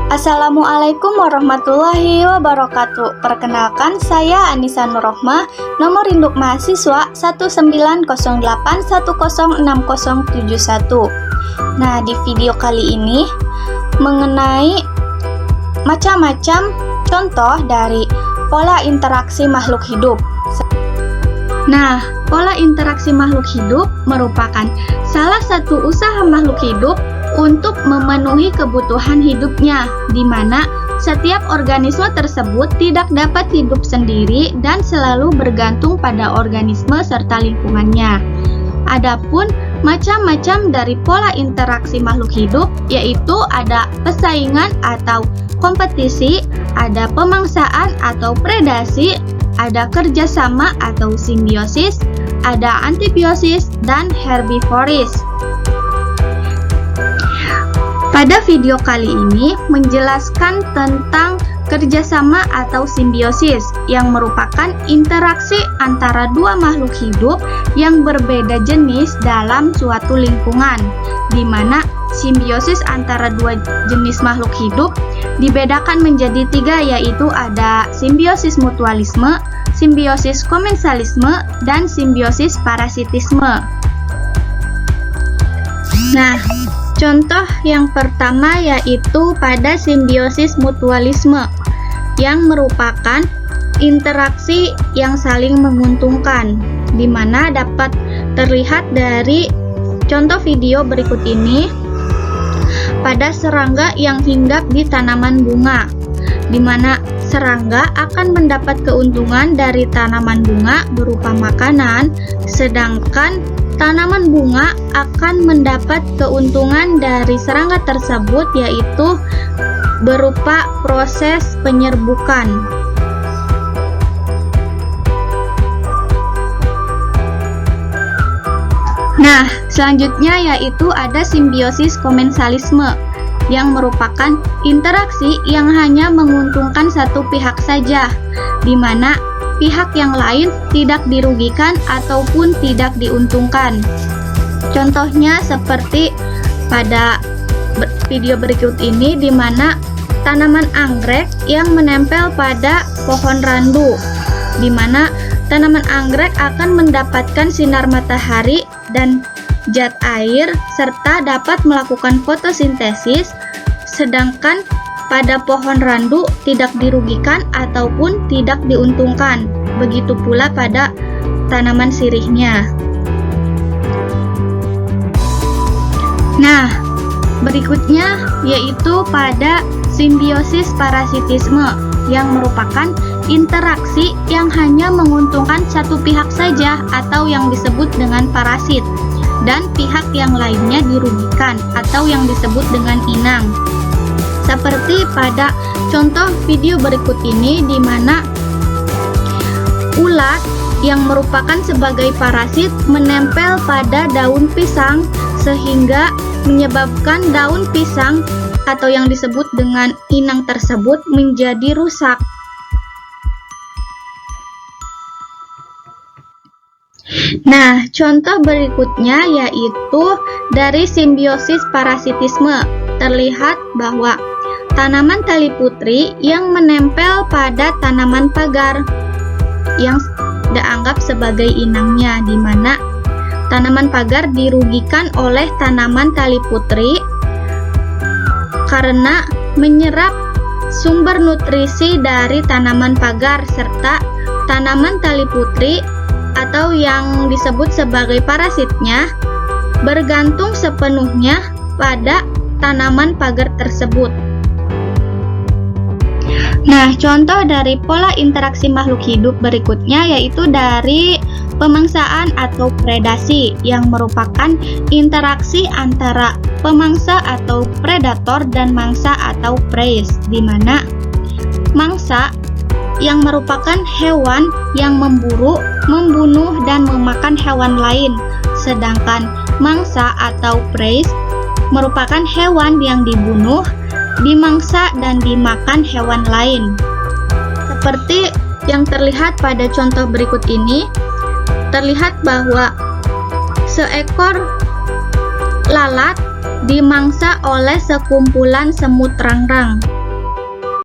Assalamualaikum warahmatullahi wabarakatuh. Perkenalkan, saya Anissa Nurrohmah, nomor induk mahasiswa 19081606071. Nah, di video kali ini mengenai macam-macam contoh dari pola interaksi makhluk hidup. Nah, pola interaksi makhluk hidup merupakan salah satu usaha makhluk hidup untuk memenuhi kebutuhan hidupnya, di mana setiap organisme tersebut tidak dapat hidup sendiri dan selalu bergantung pada organisme serta lingkungannya. Adapun macam-macam dari pola interaksi makhluk hidup, yaitu ada persaingan atau kompetisi, ada pemangsaan atau predasi, ada kerjasama atau simbiosis, ada antibiosis, dan herbivoris. Pada video kali ini menjelaskan tentang kerjasama atau simbiosis yang merupakan interaksi antara dua makhluk hidup yang berbeda jenis dalam suatu lingkungan, di mana simbiosis antara dua jenis makhluk hidup dibedakan menjadi tiga, yaitu ada simbiosis mutualisme, simbiosis komensalisme, dan simbiosis parasitisme. Nah, contoh yang pertama yaitu pada simbiosis mutualisme yang merupakan interaksi yang saling menguntungkan, di mana dapat terlihat dari contoh video berikut ini pada serangga yang hinggap di tanaman bunga, di mana serangga akan mendapat keuntungan dari tanaman bunga berupa makanan, sedangkan tanaman bunga akan mendapat keuntungan dari serangga tersebut, yaitu berupa proses penyerbukan. Nah, selanjutnya yaitu ada simbiosis komensalisme yang merupakan interaksi yang hanya menguntungkan satu pihak saja, di mana pihak yang lain tidak dirugikan ataupun tidak diuntungkan. Contohnya seperti pada video berikut ini, di mana tanaman anggrek yang menempel pada pohon randu, di mana tanaman anggrek akan mendapatkan sinar matahari dan zat air serta dapat melakukan fotosintesis, sedangkan pada pohon randu tidak dirugikan ataupun tidak diuntungkan. Begitu pula pada tanaman sirihnya. Nah, berikutnya yaitu pada simbiosis parasitisme yang merupakan interaksi yang hanya menguntungkan satu pihak saja atau yang disebut dengan parasit, dan pihak yang lainnya dirugikan atau yang disebut dengan inang. Seperti pada contoh video berikut ini, di mana ulat yang merupakan sebagai parasit menempel pada daun pisang sehingga menyebabkan daun pisang atau yang disebut dengan inang tersebut menjadi rusak. Nah, contoh berikutnya yaitu dari simbiosis parasitisme. Terlihat bahwa tanaman tali putri yang menempel pada tanaman pagar yang dianggap sebagai inangnya, di mana tanaman pagar dirugikan oleh tanaman tali putri karena menyerap sumber nutrisi dari tanaman pagar, serta tanaman tali putri atau yang disebut sebagai parasitnya bergantung sepenuhnya pada tanaman pagar tersebut. Nah, contoh dari pola interaksi makhluk hidup berikutnya yaitu dari pemangsaan atau predasi yang merupakan interaksi antara pemangsa atau predator dan mangsa atau prey, di mana mangsa yang merupakan hewan yang memburu, membunuh, dan memakan hewan lain, sedangkan mangsa atau prey merupakan hewan yang dibunuh, dimangsa, dan dimakan hewan lain. Seperti yang terlihat pada contoh berikut ini, terlihat bahwa seekor lalat dimangsa oleh sekumpulan semut rangrang.